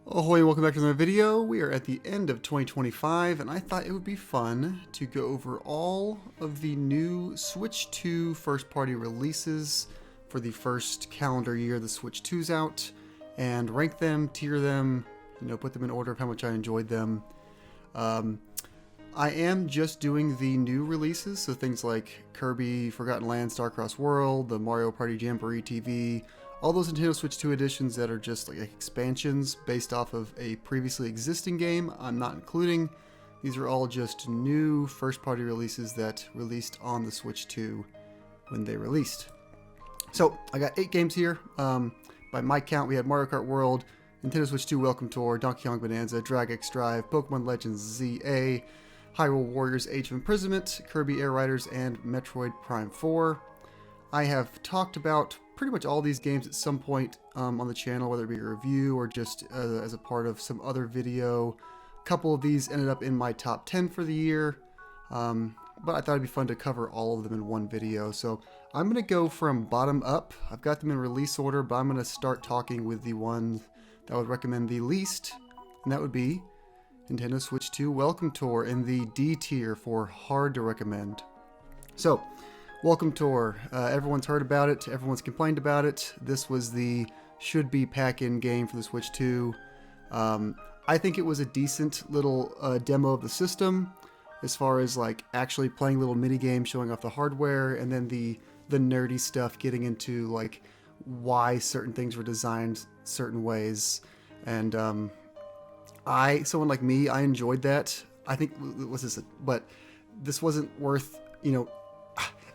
Ahoy, welcome back to another video. We are at the end of 2025 and I thought it would be fun to go over all of the new Switch 2 first-party releases for the first calendar year the Switch 2's out and rank them, tier them, put them in order of how much I enjoyed them. I am just doing the new releases, so things like Kirby Forgotten Land, Starcross World, the Mario Party Jamboree TV, all those Nintendo Switch 2 editions that are just like expansions based off of a previously existing game, I'm not including. These are all just new first-party releases that released on the Switch 2 when they released. So I got 8 games here. By my count, we had Mario Kart World, Nintendo Switch 2 Welcome Tour, Donkey Kong Bonanza, Drag X Drive, Pokemon Legends ZA, Hyrule Warriors Age of Imprisonment, Kirby Air Riders, and Metroid Prime 4. I have talked about pretty much all these games at some point on the channel, whether it be a review or just as a part of some other video. A couple of these ended up in my top 10 for the year, but I thought it'd be fun to cover all of them in one video. So I'm going to go from bottom up. I've got them in release order, but I'm going to start talking with the one that I would recommend the least, and that would be Nintendo Switch 2 Welcome Tour in the D tier for hard to recommend. So, Welcome Tour. Everyone's heard about it. Everyone's complained about it. This was the should-be pack-in game for the Switch 2. I think it was a decent little demo of the system as far as like actually playing little mini-games, showing off the hardware, and then the nerdy stuff getting into like why certain things were designed certain ways. And someone like me, I enjoyed that. I think but this wasn't worth,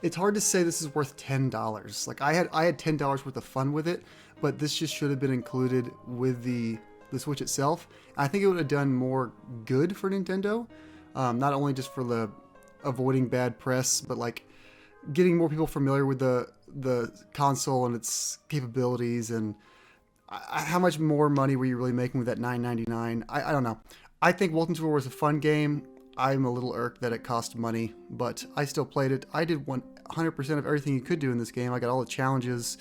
it's hard to say this is worth $10. Like I had $10 worth of fun with it, but this just should have been included with the Switch itself. I think it would have done more good for Nintendo, not only just for the avoiding bad press, but like getting more people familiar with the console and its capabilities. And how much more money were you really making with that $9.99? I don't know. I think Welcome Tour was a fun game. I'm a little irked that it cost money, but I still played it. I did 100% of everything you could do in this game. I got all the challenges.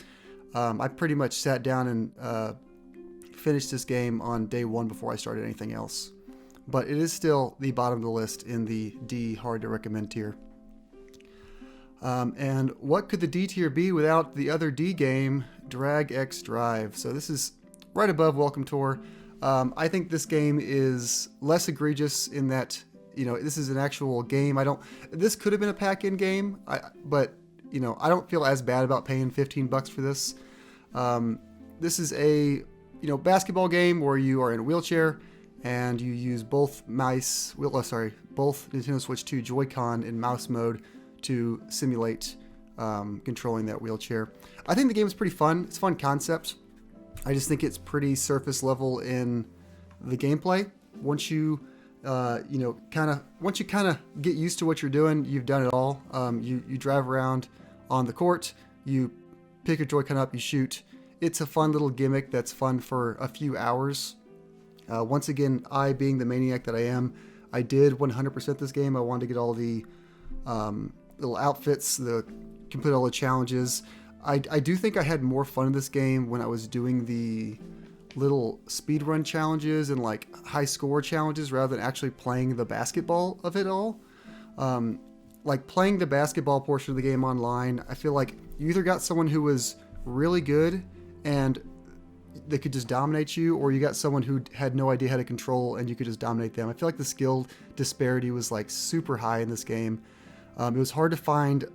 I pretty much sat down and finished this game on day one before I started anything else. But it is still the bottom of the list in the D hard to recommend tier. And what could the D tier be without the other D game, Drag X Drive? So this is right above Welcome Tour. I think this game is less egregious in that this is an actual game. This could have been a pack-in game, but I don't feel as bad about paying $15 for this. This is a, basketball game where you are in a wheelchair and you use both both Nintendo Switch 2 Joy-Con in mouse mode to simulate controlling that wheelchair. I think the game is pretty fun. It's a fun concept. I just think it's pretty surface level in the gameplay. Once you kind of get used to what you're doing, you've done it all. You drive around on the court, you pick your Joy-Con up, you shoot. It's a fun little gimmick that's fun for a few hours. Once again, I being the maniac that I am, I did 100% this game. I wanted to get all the little outfits, complete all the challenges. I do think I had more fun in this game when I was doing the little speedrun challenges and like high score challenges rather than actually playing the basketball of it all. Like playing the basketball portion of the game online, I feel like you either got someone who was really good and they could just dominate you, or you got someone who had no idea how to control and you could just dominate them. I feel like the skill disparity was like super high in this game. It was hard to find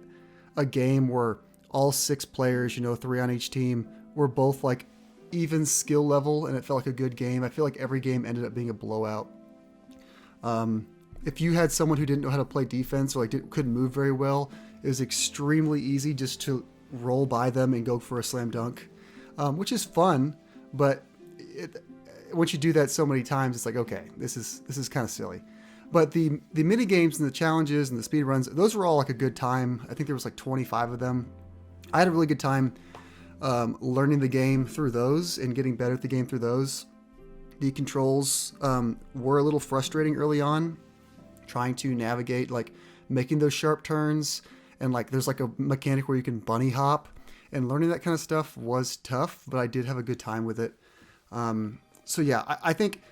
a game where all 6 players, 3 on each team, were both like even skill level and it felt like a good game. I feel like every game ended up being a blowout. If you had someone who didn't know how to play defense or couldn't move very well, it was extremely easy just to roll by them and go for a slam dunk, which is fun. But once you do that so many times, it's like, okay, this is kind of silly. But the mini games and the challenges and the speed runs, those were all like a good time. I think there was like 25 of them. I had a really good time learning the game through those and getting better at the game through those. The controls were a little frustrating early on, trying to navigate like making those sharp turns, and like there's like a mechanic where you can bunny hop, and learning that kind of stuff was tough, but I did have a good time with it. So yeah, I think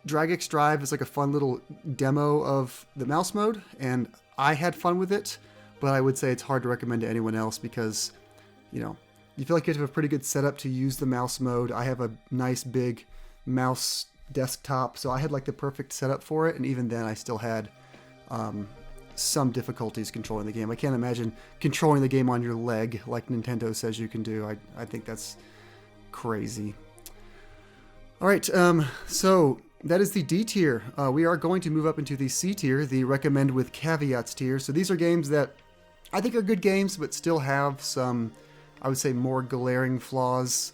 Drag X Drive is like a fun little demo of the mouse mode, and I had fun with it, but I would say it's hard to recommend to anyone else because, you know, you feel like you have to have a pretty good setup to use the mouse mode. I have a nice big mouse desktop, so I had like the perfect setup for it, and even then I still had some difficulties controlling the game. I can't imagine controlling the game on your leg like Nintendo says you can do. I think that's crazy. All right, so that is the D tier. We are going to move up into the C tier, the recommend with caveats tier. So these are games that I think are good games, but still have some, I would say, more glaring flaws.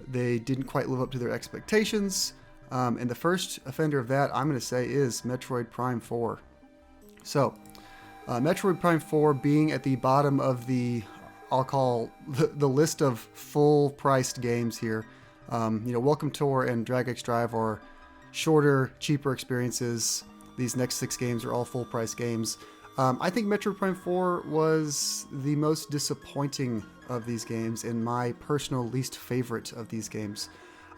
They didn't quite live up to their expectations. And the first offender of that, I'm going to say, is Metroid Prime 4. So, Metroid Prime 4 being at the bottom of the, I'll call the list of full-priced games here. Welcome Tour and Drag X Drive are shorter, cheaper experiences. These next 6 games are all full-price games. I think Metroid Prime 4 was the most disappointing of these games and my personal least favorite of these games.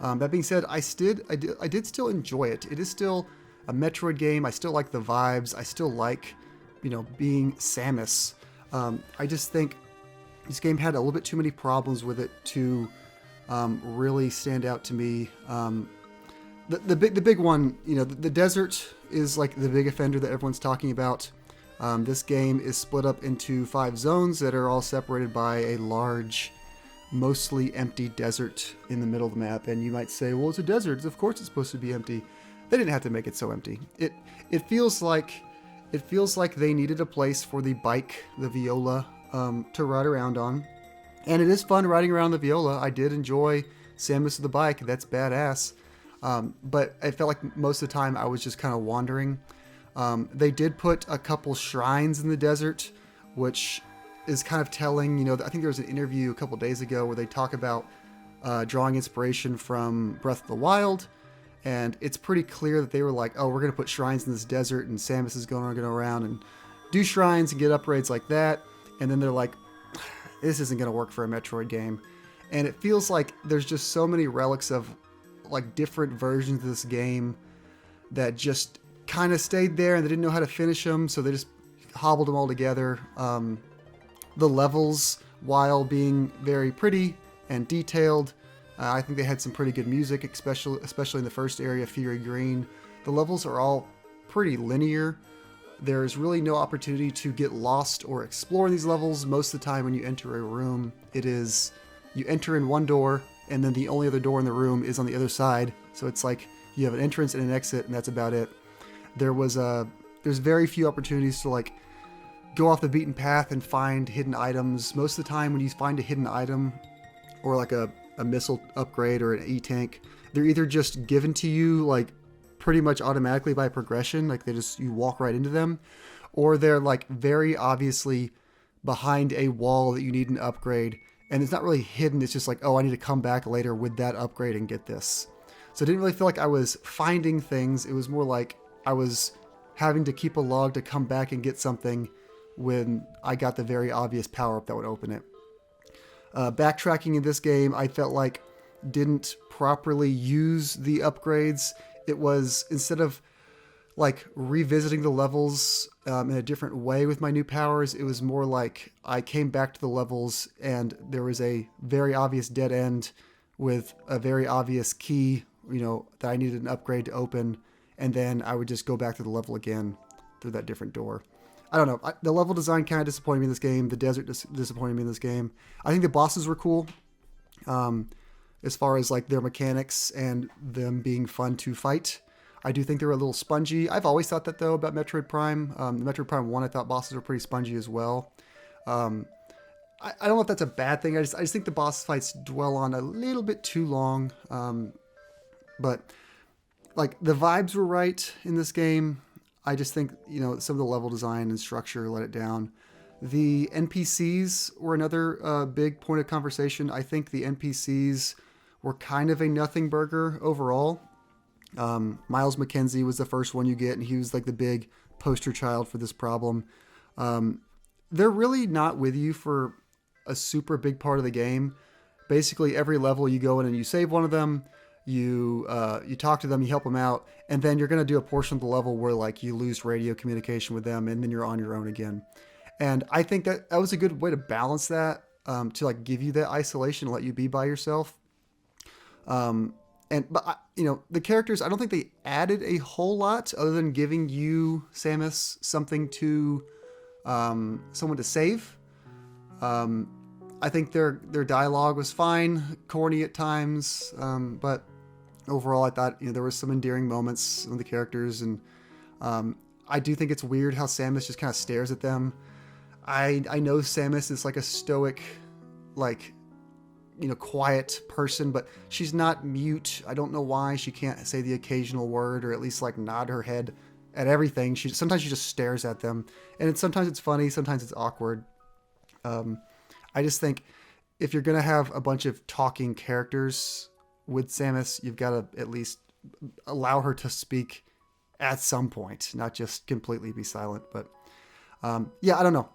That being said, I did still enjoy it. It is still a Metroid game. I still like the vibes. I still like, being Samus. I just think this game had a little bit too many problems with it to really stand out to me. The big one, the desert is like the big offender that everyone's talking about. This game is split up into 5 zones that are all separated by a large, mostly empty desert in the middle of the map. And you might say, well, it's a desert. Of course it's supposed to be empty. They didn't have to make it so empty. It feels like they needed a place for the bike, the Viola, to ride around on. And it is fun riding around the Viola. I did enjoy Samus the bike. That's badass. But I felt like most of the time I was just kind of wandering. They did put a couple shrines in the desert, which is kind of telling. I think there was an interview a couple days ago where they talk about drawing inspiration from Breath of the Wild. And it's pretty clear that they were like, oh, we're going to put shrines in this desert, and Samus is going to go around and do shrines and get upgrades like that. And then they're like, this isn't going to work for a Metroid game. And it feels like there's just so many relics of like different versions of this game that just kind of stayed there, and they didn't know how to finish them, so they just hobbled them all together. The levels, while being very pretty and detailed, I think they had some pretty good music, especially in the first area, Fury Green. The levels are all pretty linear. There's really no opportunity to get lost or explore these levels. Most of the time when you enter a room, it is you enter in one door, and then the only other door in the room is on the other side. So it's like you have an entrance and an exit, and that's about it. There's very few opportunities to like go off the beaten path and find hidden items. Most of the time when you find a hidden item or like a missile upgrade or an E-tank, they're either just given to you like pretty much automatically by progression, like you walk right into them, or they're like very obviously behind a wall that you need an upgrade, and it's not really hidden. It's just like, oh, I need to come back later with that upgrade and get this. So I didn't really feel like I was finding things. It was more like I was having to keep a log to come back and get something when I got the very obvious power-up that would open it. Backtracking in this game, I felt like didn't properly use the upgrades. It was, instead of like revisiting the levels in a different way with my new powers, it was more like I came back to the levels and there was a very obvious dead end with a very obvious key, that I needed an upgrade to open, and then I would just go back to the level again through that different door. I don't know. The level design kind of disappointed me in this game. The desert disappointed me in this game. I think the bosses were cool. As far as like their mechanics and them being fun to fight. I do think they were a little spongy. I've always thought that though about Metroid Prime. The Metroid Prime 1, I thought bosses were pretty spongy as well. I don't know if that's a bad thing. I just think the boss fights dwell on a little bit too long. But like the vibes were right in this game. I just think, some of the level design and structure let it down. The NPCs were another big point of conversation. I think the NPCs were kind of a nothing burger overall. Miles McKenzie was the first one you get, and he was like the big poster child for this problem. They're really not with you for a super big part of the game. Basically, every level you go in and you save one of them, you talk to them, you help them out, and then you're going to do a portion of the level where like you lose radio communication with them, and then you're on your own again. And I think that was a good way to balance that, to like give you that isolation and let you be by yourself. But the characters, I don't think they added a whole lot other than giving you, Samus, something to someone to save. I think their dialogue was fine, corny at times, but overall I thought there was some endearing moments with the characters, and I do think it's weird how Samus just kind of stares at them. I know Samus is like a stoic, like, quiet person, but she's not mute. I don't know why she can't say the occasional word, or at least like nod her head at everything. Sometimes she just stares at them, and sometimes it's funny, sometimes it's awkward. I just think if you're gonna have a bunch of talking characters with Samus, you've got to at least allow her to speak at some point, not just completely be silent. But yeah, I don't know.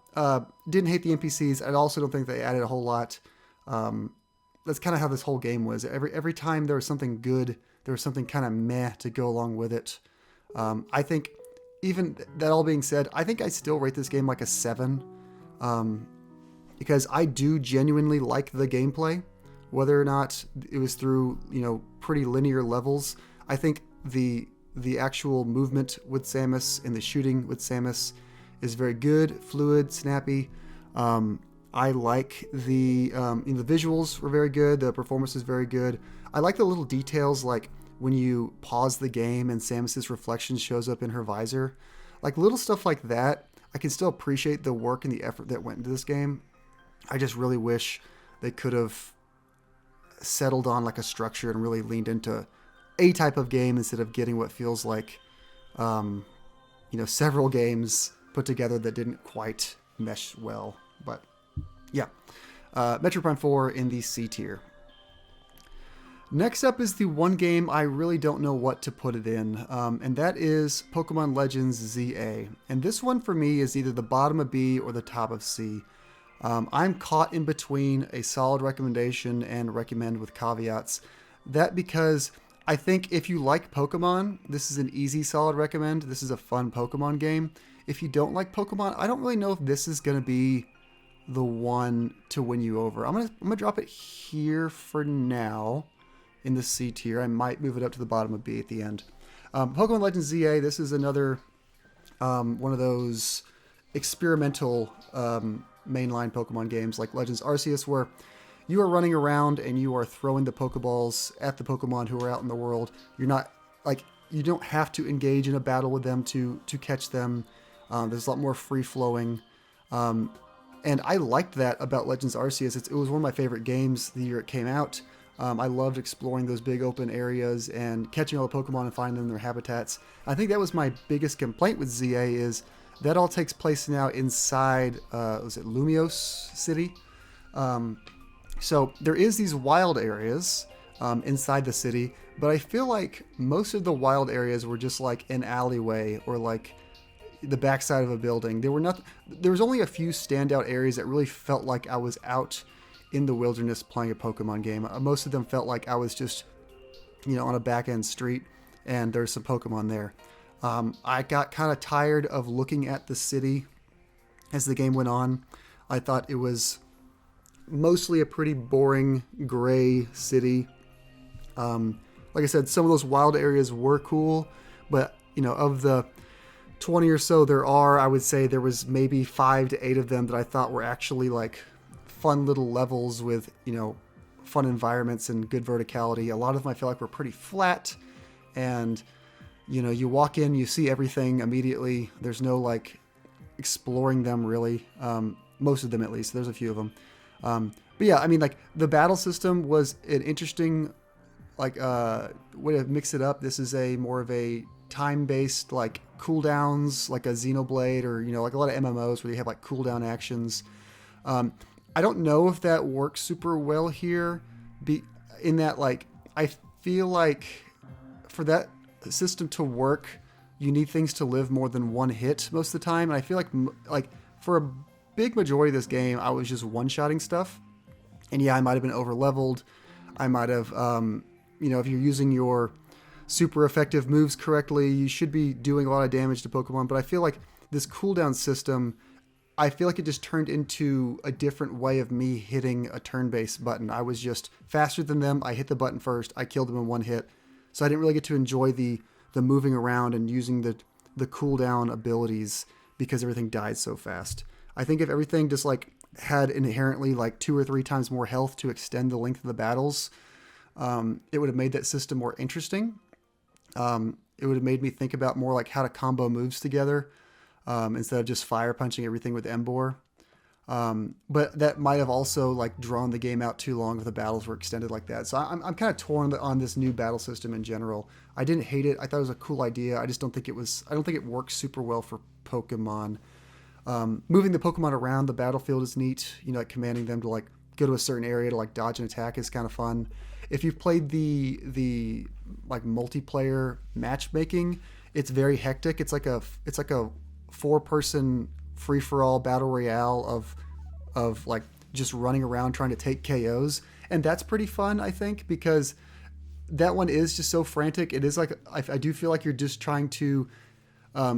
Didn't hate the NPCs. I also don't think they added a whole lot. That's kind of how this whole game was. Every time there was something good, there was something kind of meh to go along with it. I think, even that all being said, I think I still rate this game like a 7. Because I do genuinely like the gameplay, whether or not it was through, pretty linear levels. I think the actual movement with Samus and the shooting with Samus is very good, fluid, snappy. I like the visuals were very good. The performance is very good. I like the little details, like when you pause the game and Samus's reflection shows up in her visor. Like little stuff like that. I can still appreciate the work and the effort that went into this game. I just really wish they could have settled on like a structure and really leaned into a type of game instead of getting what feels like, several games put together that didn't quite mesh well. But yeah, Metroid Prime 4 in the C tier. Next up is the one game I really don't know what to put it in, and that is Pokemon Legends ZA. And this one for me is either the bottom of B or the top of C. I'm caught in between a solid recommendation and recommend with caveats. That because I think if you like Pokemon, this is an easy solid recommend. This is a fun Pokemon game. If you don't like Pokemon, I don't really know if this is going to be the one to win you over. I'm gonna drop it here for now in the C tier. I might move it up to the bottom of B at the end. Pokemon Legends ZA, this is another one of those experimental mainline Pokemon games like Legends Arceus, where you are running around and you are throwing the Pokeballs at the Pokemon who are out in the world. You're not you don't have to engage in a battle with them to catch them. There's a lot more free flowing, and I liked that about Legends Arceus. It was one of my favorite games the year it came out. I loved exploring those big open areas and catching all the Pokemon and finding them in their habitats. I think that was my biggest complaint with ZA is that all takes place now inside, was it Lumiose City? So there is these wild areas inside the city, but I feel like most of the wild areas were just like an alleyway or like the backside of a building. There was only a few standout areas that really felt like I was out in the wilderness playing a Pokemon game. Most of them felt like I was just, on a back end street and there's some Pokemon there. I got kind of tired of looking at the city as the game went on. I thought it was mostly a pretty boring gray city. Like I said, some of those wild areas were cool, but of the 20 or so there are, I would say there was maybe 5 to 8 of them that I thought were actually like fun little levels with, fun environments and good verticality. A lot of them I feel like were pretty flat, and you walk in, you see everything immediately. There's no like exploring them really. Most of them at least. There's a few of them. But yeah, I mean, like the battle system was an interesting way to mix it up. This is more of a time-based like cooldowns, like a Xenoblade or like a lot of MMOs where you have like cooldown actions. I don't know if that works super well here. In that, like, I feel like for that system to work, you need things to live more than one hit most of the time. And I feel like for a big majority of this game, I was just one-shotting stuff. And yeah, I might have been over-leveled. I might have, if you're using your super effective moves correctly, you should be doing a lot of damage to Pokemon. But I feel like this cooldown system, I feel like it just turned into a different way of me hitting a turn-based button. I was just faster than them. I hit the button first. I killed them in one hit. So I didn't really get to enjoy the moving around and using the cooldown abilities because everything died so fast. I think if everything just like had inherently like 2 or 3 times more health to extend the length of the battles, it would have made that system more interesting. It would have made me think about more like how to combo moves together instead of just fire punching everything with Embor. But that might have also like drawn the game out too long if the battles were extended like that. So I'm kind of torn on this new battle system in general. I didn't hate it. I thought it was a cool idea. I just don't think I don't think it works super well for Pokemon. Moving the Pokemon around the battlefield is neat. Like commanding them to like go to a certain area to like dodge an attack is kind of fun. If you've played the like multiplayer matchmaking, it's very hectic. It's like a 4-person free-for-all battle royale of like just running around trying to take KOs, and that's pretty fun, I think, because that one is just so frantic. It is like I do feel like you're just trying to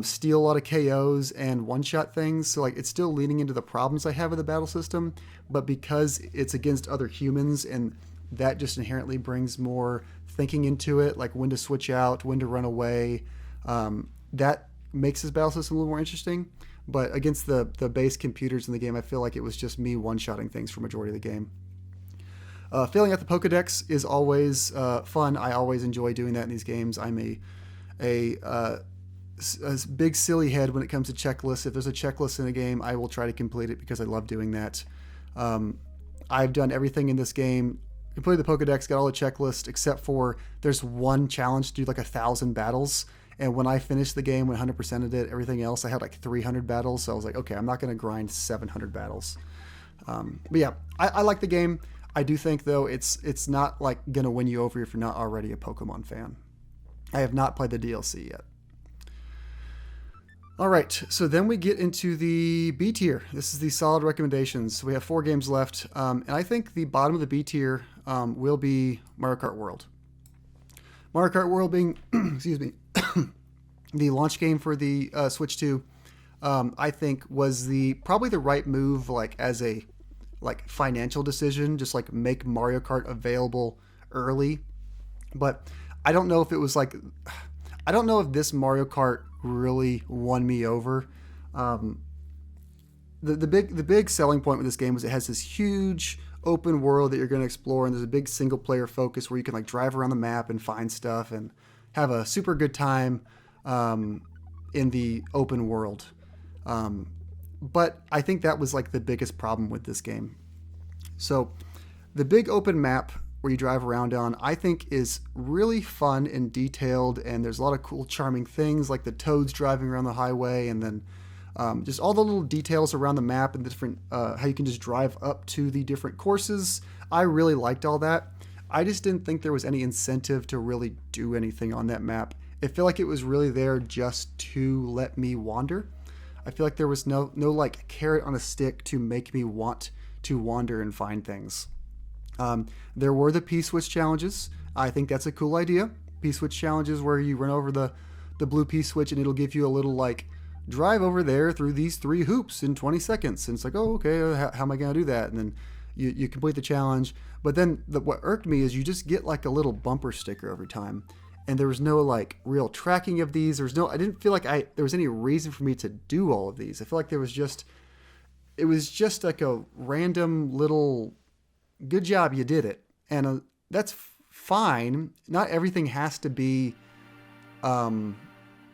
steal a lot of KOs and one-shot things. So like it's still leaning into the problems I have with the battle system, but because it's against other humans and that just inherently brings more thinking into it, like when to switch out, when to run away. That makes this battle system a little more interesting. But against the base computers in the game, I feel like it was just me one-shotting things for majority of the game. Filling out the Pokedex is always fun. I always enjoy doing that in these games. I'm a big silly head when it comes to checklists. If there's a checklist in a game, I will try to complete it because I love doing that. I've done everything in this game, completed the Pokedex, got all the checklists, except for there's one challenge to do like 1,000 battles. And when I finished the game, 100%ed it, everything else, I had like 300 battles. So I was like, okay, I'm not going to grind 700 battles. But yeah, I like the game. I do think, though, it's not like going to win you over if you're not already a Pokemon fan. I have not played the DLC yet. All right, so then we get into the B tier. This is the solid recommendations. We have 4 games left, and I think the bottom of the B tier will be Mario Kart World. Mario Kart World being, excuse me, the launch game for the Switch 2, I think was probably the right move, like as a financial decision, just like make Mario Kart available early. But I don't know if it was like, I don't know if this Mario Kart really won me over. The big selling point with this game was it has this huge open world that you're going to explore, and there's a big single player focus where you can like drive around the map and find stuff and have a super good time in the open world. But I think that was like the biggest problem with this game. So the big open map where you drive around on, I think is really fun and detailed, and there's a lot of cool, charming things like the toads driving around the highway, and then just all the little details around the map and the different, how you can just drive up to the different courses. I really liked all that. I just didn't think there was any incentive to really do anything on that map. It felt like it was really there just to let me wander. I feel like there was no like carrot on a stick to make me want to wander and find things. There were the P-Switch challenges. I think that's a cool idea. P-Switch challenges where you run over the blue P-Switch and it'll give you a little like, drive over there through these 3 hoops in 20 seconds. And it's like, oh, okay, how am I going to do that? And then you complete the challenge. But then what irked me is you just get like a little bumper sticker every time. And there was no like real tracking of these. I didn't feel like there was any reason for me to do all of these. I feel like it was just like a random little, good job, you did it. And that's fine. Not everything has to be, a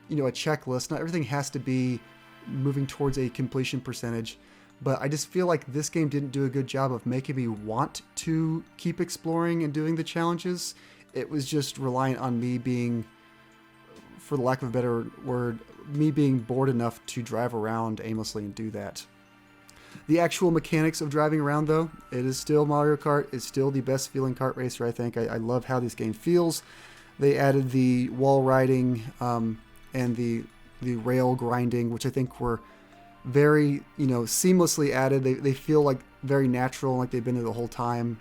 checklist. Not everything has to be moving towards a completion percentage. But I just feel like this game didn't do a good job of making me want to keep exploring and doing the challenges. It was just reliant on me being, for the lack of a better word, me being bored enough to drive around aimlessly and do that. The actual mechanics of driving around, though, it is still Mario Kart. It's still the best feeling kart racer, I think. I love how this game feels. They added the wall riding and the rail grinding, which I think were very, seamlessly added. They feel like very natural, like they've been there the whole time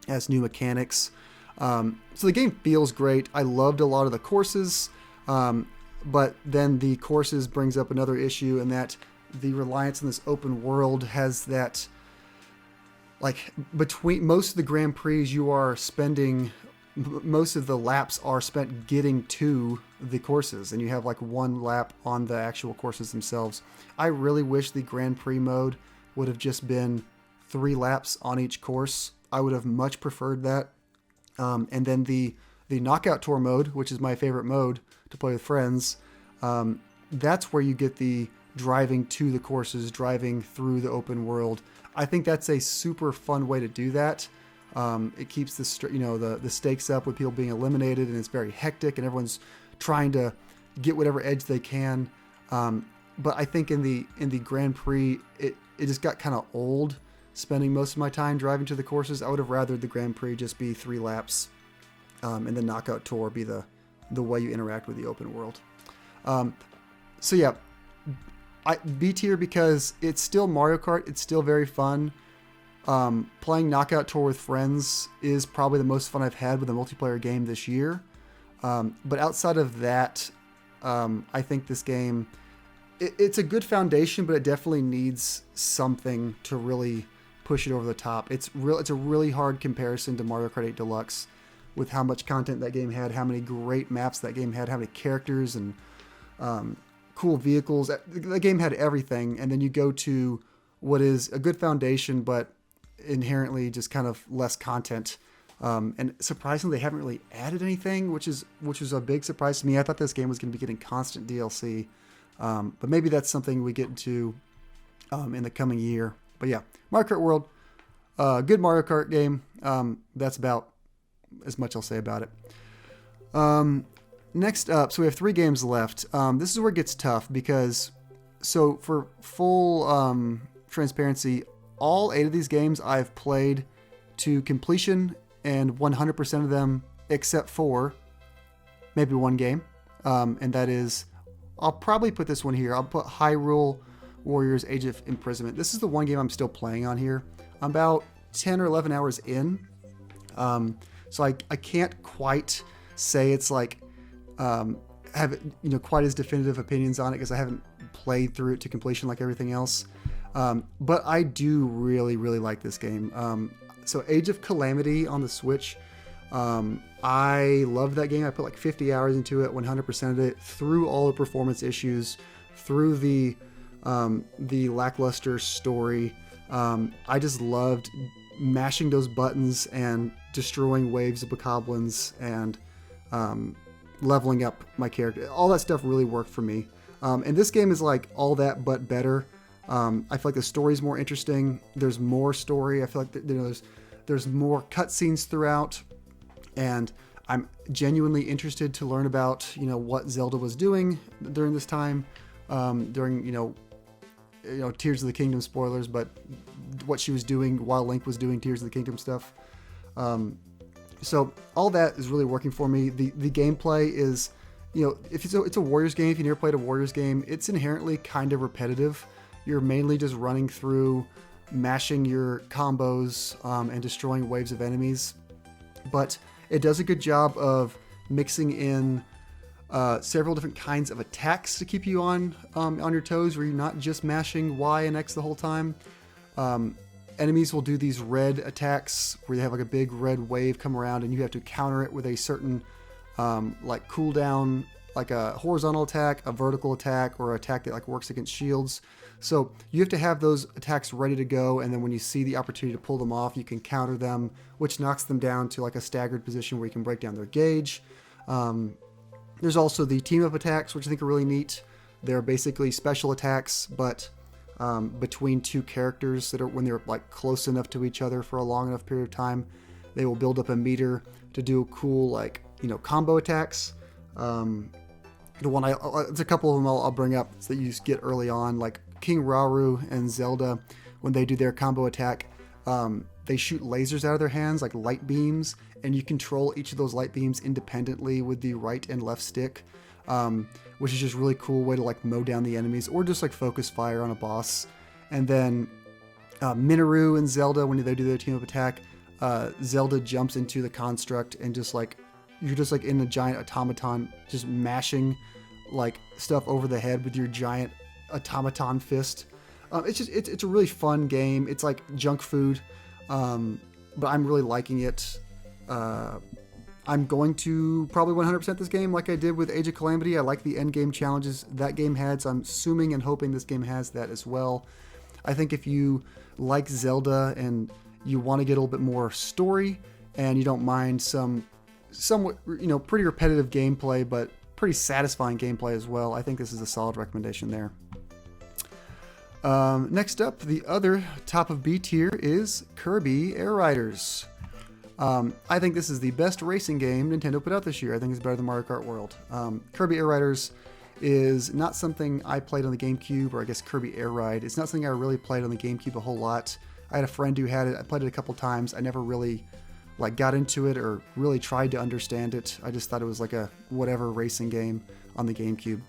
as new mechanics. So the game feels great. I loved a lot of the courses, but then the courses brings up another issue, in that the reliance on this open world has that, like, between most of the Grand Prix, you are spending, most of the laps are spent getting to the courses, and you have like one lap on the actual courses themselves. I really wish the Grand Prix mode would have just been 3 laps on each course. I would have much preferred that. And then the Knockout Tour mode, which is my favorite mode to play with friends, that's where you get the driving to the courses, driving through the open world. I think that's a super fun way to do that. It keeps the stakes up with people being eliminated, and it's very hectic, and everyone's trying to get whatever edge they can. But I think in the Grand Prix, it just got kind of old, spending most of my time driving to the courses. I would have rathered the Grand Prix just be 3 laps, and the Knockout Tour be the way you interact with the open world. So yeah, B tier because it's still Mario Kart. It's still very fun. Playing Knockout Tour with friends is probably the most fun I've had with a multiplayer game this year. But outside of that, I think this game, it's a good foundation, but it definitely needs something to really push it over the top. It's a really hard comparison to Mario Kart 8 Deluxe, with how much content that game had, how many great maps that game had, how many characters and cool vehicles. The game had everything, and then you go to what is a good foundation, but inherently just kind of less content. And surprisingly, they haven't really added anything, which was a big surprise to me. I thought this game was going to be getting constant DLC, but maybe that's something we get into in the coming year. But yeah, Mario Kart World, good Mario Kart game. That's about as much I'll say about it. Next up, so we have 3 games left. This is where it gets tough because, so for full transparency, all 8 of these games I've played to completion, and 100% of them except for maybe one game. And that is, I'll probably put this one here. I'll put Hyrule Warriors Age of Imprisonment. This is the one game I'm still playing on here. I'm about 10 or 11 hours in. So I can't quite say it's like, have quite as definitive opinions on it because I haven't played through it to completion like everything else. But I do really, really like this game. So Age of Calamity on the Switch, I loved that game. I put like 50 hours into it, 100% of it, through all the performance issues, through the lackluster story. I just loved mashing those buttons and destroying waves of bokoblins and leveling up my character. All that stuff really worked for me. And this game is like all that but better. I feel like the story's more interesting. There's more story. I feel like there's more cutscenes throughout, and I'm genuinely interested to learn about what Zelda was doing during this time, during Tears of the Kingdom spoilers, but what she was doing while Link was doing Tears of the Kingdom stuff. So all that is really working for me. The gameplay is, if it's a Warriors game, if you never played a Warriors game, it's inherently kind of repetitive. You're mainly just running through, mashing your combos, and destroying waves of enemies. But it does a good job of mixing in several different kinds of attacks to keep you on your toes, where you're not just mashing Y and X the whole time. Enemies will do these red attacks where they have like a big red wave come around, and you have to counter it with a certain like cooldown, like a horizontal attack, a vertical attack, or an attack that like works against shields. So you have to have those attacks ready to go, and then when you see the opportunity to pull them off, you can counter them, which knocks them down to like a staggered position where you can break down their gauge. There's also the team-up attacks, which I think are really neat. They're basically special attacks, but between 2 characters that are, when they're like close enough to each other for a long enough period of time, they will build up a meter to do cool combo attacks. It's a couple of them I'll bring up that you just get early on, like King Rauru and Zelda. When they do their combo attack, they shoot lasers out of their hands, like light beams, and you control each of those light beams independently with the right and left stick, which is just a really cool way to like mow down the enemies, or just like focus fire on a boss. And then Minoru and Zelda, when they do their team-up attack, Zelda jumps into the construct and just like you're just like in a giant automaton, just mashing like stuff over the head with your giant automaton fist. It's a really fun game. It's like junk food, but I'm really liking it. I'm going to probably 100% this game like I did with Age of Calamity. I like the end game challenges that game had, so I'm assuming and hoping this game has that as well. I think if you like Zelda and you want to get a little bit more story and you don't mind somewhat, pretty repetitive gameplay, but pretty satisfying gameplay as well, I think this is a solid recommendation there. Next up, the other top of B tier is Kirby Air Riders. I think this is the best racing game Nintendo put out this year. I think it's better than Mario Kart World. Kirby Air Riders is not something I played on the GameCube, or I guess Kirby Air Ride. It's not something I really played on the GameCube a whole lot. I had a friend who had it. I played it a couple times. I never really got into it or really tried to understand it. I just thought it was like a whatever racing game on the GameCube.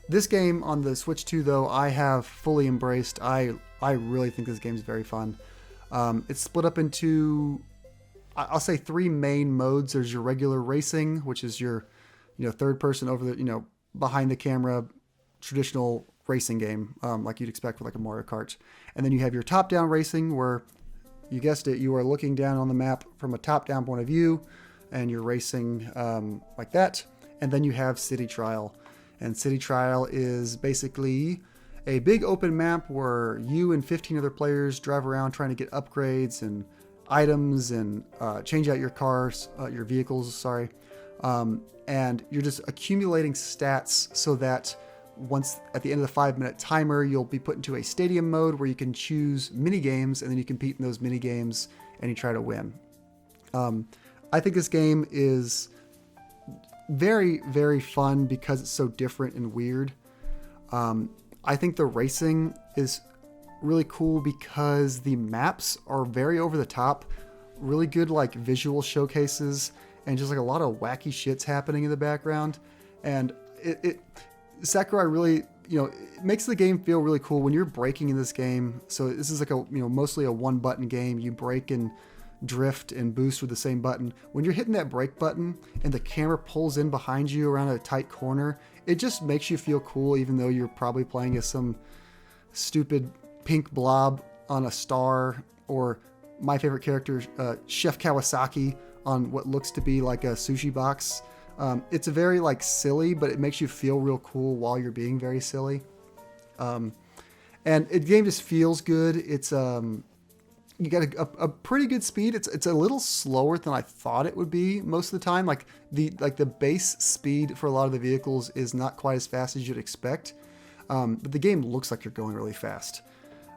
This game on the Switch 2, though, I have fully embraced. I really think this game is very fun. It's split up into, I'll say, 3 main modes. There's your regular racing, which is your, third person over the, behind the camera, traditional racing game, like you'd expect with like a Mario Kart. And then you have your top-down racing, where, you guessed it, you are looking down on the map from a top-down point of view, and you're racing like that. And then you have City Trial. And City Trial is basically a big open map where you and 15 other players drive around trying to get upgrades and items and change out your cars, your vehicles, sorry. And you're just accumulating stats so that once at the end of the 5-minute timer, you'll be put into a stadium mode where you can choose mini games, and then you compete in those mini games and you try to win. I think this game is very, very fun because it's so different and weird. I think the racing is really cool because the maps are very over the top, really good like visual showcases, and just like a lot of wacky shits happening in the background. And Sakurai really, it makes the game feel really cool when you're braking in this game. So this is like a, mostly a one button game. You brake and drift and boost with the same button. When you're hitting that brake button and the camera pulls in behind you around a tight corner, it just makes you feel cool, even though you're probably playing as some stupid pink blob on a star, or my favorite character, Chef Kawasaki, on what looks to be like a sushi box. It's a very like silly, but it makes you feel real cool while you're being very silly. And the game just feels good. It's you got a pretty good speed. It's a little slower than I thought it would be most of the time. Like the base speed for a lot of the vehicles is not quite as fast as you'd expect. But the game looks like you're going really fast.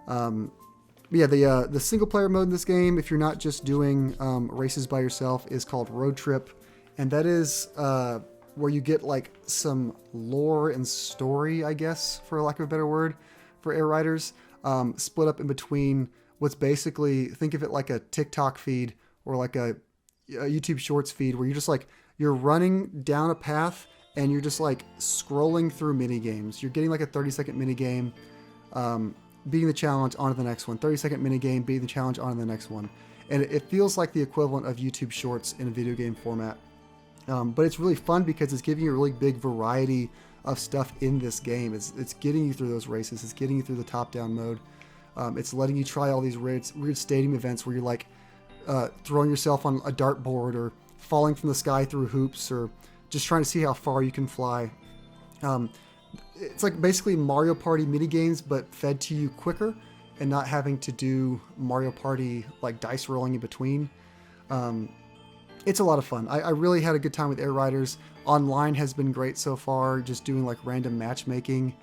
The single player mode in this game, if you're not just doing races by yourself, is called Road Trip. And that is where you get like some lore and story, I guess, for lack of a better word, for Air Riders, split up in between what's basically, think of it like a TikTok feed or like a YouTube Shorts feed, where you're just like, you're running down a path and you're just like scrolling through mini games. You're getting like a 30-second mini game, beating the challenge, on to the next one. 30-second mini game, beating the challenge, on to the next one. And it feels like the equivalent of YouTube Shorts in a video game format. But it's really fun because it's giving you a really big variety of stuff in this game. It's getting you through those races. It's getting you through the top-down mode. It's letting you try all these weird stadium events where you're like throwing yourself on a dartboard, or falling from the sky through hoops, or just trying to see how far you can fly. It's like basically Mario Party mini games, but fed to you quicker and not having to do Mario Party like dice rolling in between. It's a lot of fun. I really had a good time with Air Riders. Online has been great so far, just doing like random matchmaking.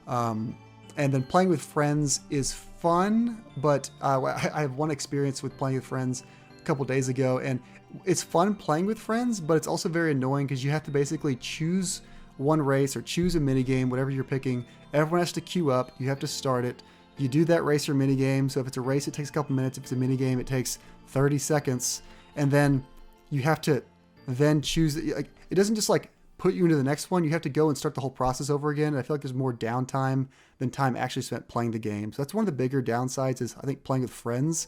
And then playing with friends is fun, but I have one experience with playing with friends a couple days ago, and it's fun playing with friends, but it's also very annoying because you have to basically choose one race or choose a mini game, whatever you're picking. Everyone has to queue up. You have to start it. You do that race or mini game. So if it's a race, it takes a couple minutes. If it's a mini game, it takes 30 seconds. And then you have to then choose. Like, it doesn't just like put you into the next one. You have to go and start the whole process over again. And I feel like there's more downtime than time actually spent playing the game. So that's one of the bigger downsides, is I think playing with friends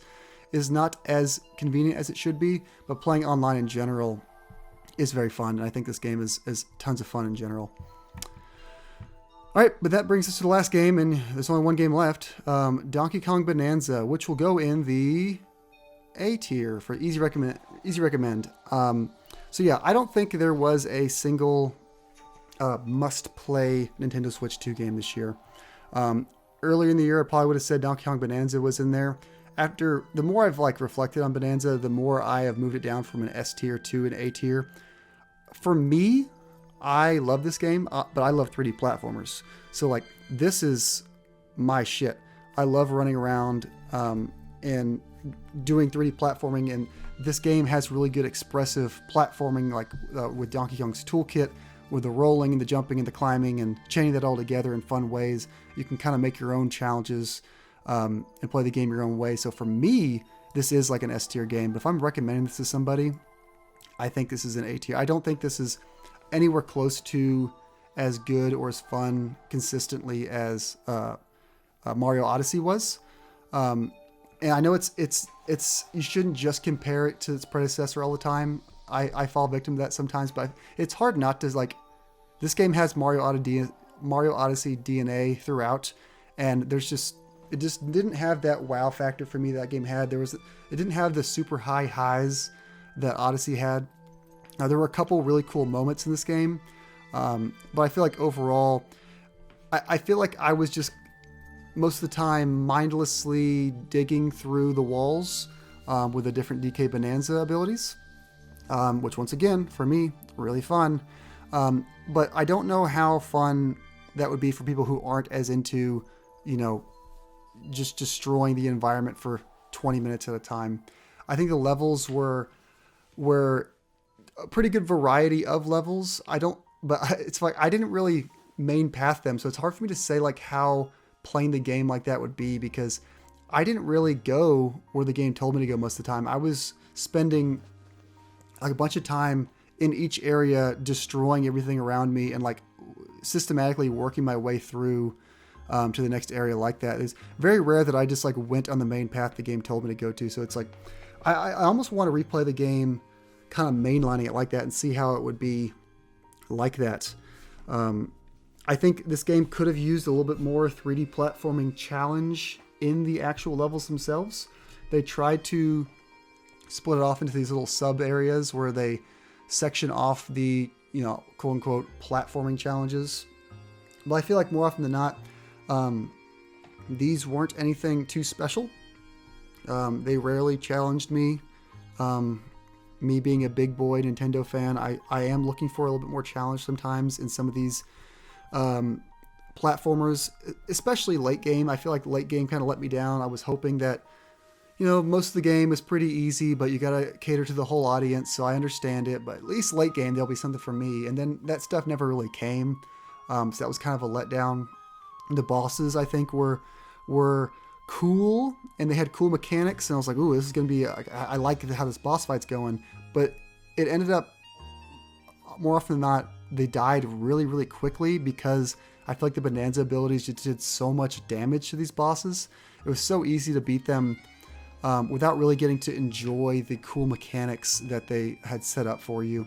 is not as convenient as it should be, but playing online in general is very fun, and I think this game is tons of fun in general. All right, but that brings us to the last game, and there's only one game left. Donkey Kong Bonanza, which will go in the A tier for easy recommend. So yeah, I don't think there was a single must-play Nintendo Switch 2 game this year. Earlier in the year, I probably would have said Donkey Kong Bonanza was in there. After the more I've reflected on Bonanza, the more I have moved it down from an S tier to an A tier. For me, I love this game, but I love 3D platformers. So this is my shit. I love running around and doing 3D platforming, and this game has really good expressive platforming, with Donkey Kong's toolkit, with the rolling and the jumping and the climbing and chaining that all together in fun ways. You can kind of make your own challenges and play the game your own way. So for me, this is like an S tier game, but if I'm recommending this to somebody, I think this is an A tier. I don't think this is anywhere close to as good or as fun consistently as Mario Odyssey was. And I know it's you shouldn't just compare it to its predecessor all the time. I fall victim to that sometimes, but it's hard not to this game has Mario Odyssey DNA throughout, and it just didn't have that wow factor for me that game had. It didn't have the super high highs that Odyssey had. Now, there were a couple really cool moments in this game, but I feel like overall, I feel like I was just most of the time mindlessly digging through the walls with the different DK Bonanza abilities, which once again, for me, really fun. But I don't know how fun that would be for people who aren't as into, just destroying the environment for 20 minutes at a time. I think the levels were a pretty good variety of levels. It's I didn't really main path them, so it's hard for me to say how playing the game like that would be, because I didn't really go where the game told me to go most of the time. I was spending a bunch of time in each area destroying everything around me and systematically working my way through to the next area like that. It's very rare that I just went on the main path the game told me to go to. So it's I almost want to replay the game kind of mainlining it like that and see how it would be like that. I think this game could have used a little bit more 3D platforming challenge in the actual levels themselves. They tried to split it off into these little sub areas where they section off the, quote unquote platforming challenges. But I feel like more often than not, these weren't anything too special. They rarely challenged me. Me being a big boy Nintendo fan, I am looking for a little bit more challenge sometimes in some of these platformers, especially late game. I feel like late game kind of let me down. I was hoping that, most of the game is pretty easy, but you got to cater to the whole audience, so I understand it. But at least late game, there'll be something for me. And then that stuff never really came. So that was kind of a letdown. The bosses, I think, were cool, and they had cool mechanics, and I was like, ooh, this is going to be, I like how this boss fight's going. But it ended up, more often than not, they died really, really quickly, because I feel like the Bonanza abilities just did so much damage to these bosses. It was so easy to beat them without really getting to enjoy the cool mechanics that they had set up for you.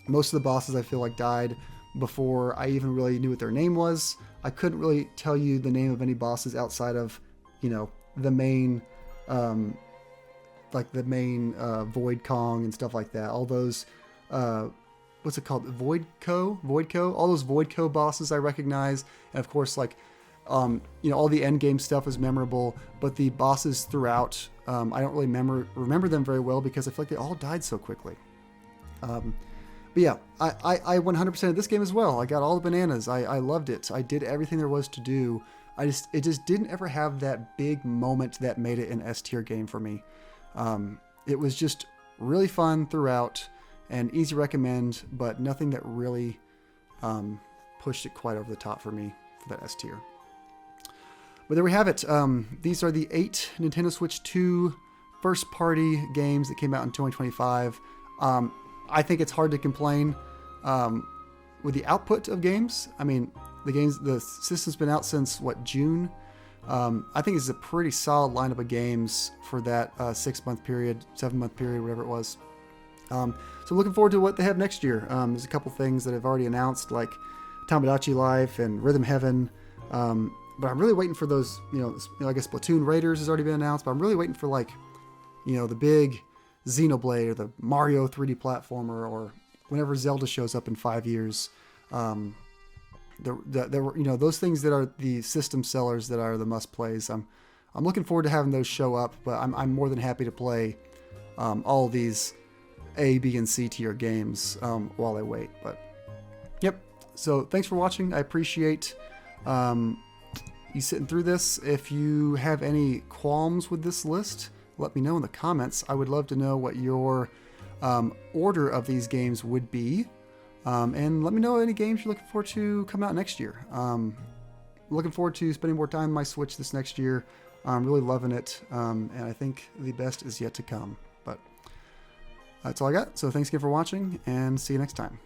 Most of the bosses, I feel like, died before I even really knew what their name was. I couldn't really tell you the name of any bosses outside of, the main, the main Void Kong and stuff like that. All those, what's it called? Voidco? All those Voidco bosses I recognize. And of course, all the end game stuff is memorable, but the bosses throughout, I don't really remember them very well, because I feel like they all died so quickly. But yeah, I 100% of this game as well. I got all the bananas. I loved it. I did everything there was to do. It just didn't ever have that big moment that made it an S tier game for me. It was just really fun throughout and easy recommend, but nothing that really pushed it quite over the top for me for that S tier. But there we have it. These are the 8 Nintendo Switch 2 first-party games that came out in 2025. I think it's hard to complain with the output of games. I mean, the system's been out since June, I think this is a pretty solid lineup of games for that 6-month period, 7-month period, whatever it was. So I'm looking forward to what they have next year. There's a couple things that I've already announced, like Tomodachi Life and Rhythm Heaven. But I'm really waiting for those, I guess Splatoon Raiders has already been announced, but I'm really waiting for like, the big Xenoblade or the Mario 3D platformer, or whenever Zelda shows up in 5 years. Those things that are the system sellers that are the must plays. I'm looking forward to having those show up, but I'm more than happy to play all of these A, B, and C tier games while I wait. But yep. So thanks for watching. I appreciate you sitting through this. If you have any qualms with this list, let me know in the comments. I would love to know what your order of these games would be. And let me know any games you're looking forward to come out next year. Looking forward to spending more time on my Switch this next year. I'm really loving it. And I think the best is yet to come. But that's all I got. So thanks again for watching, and see you next time.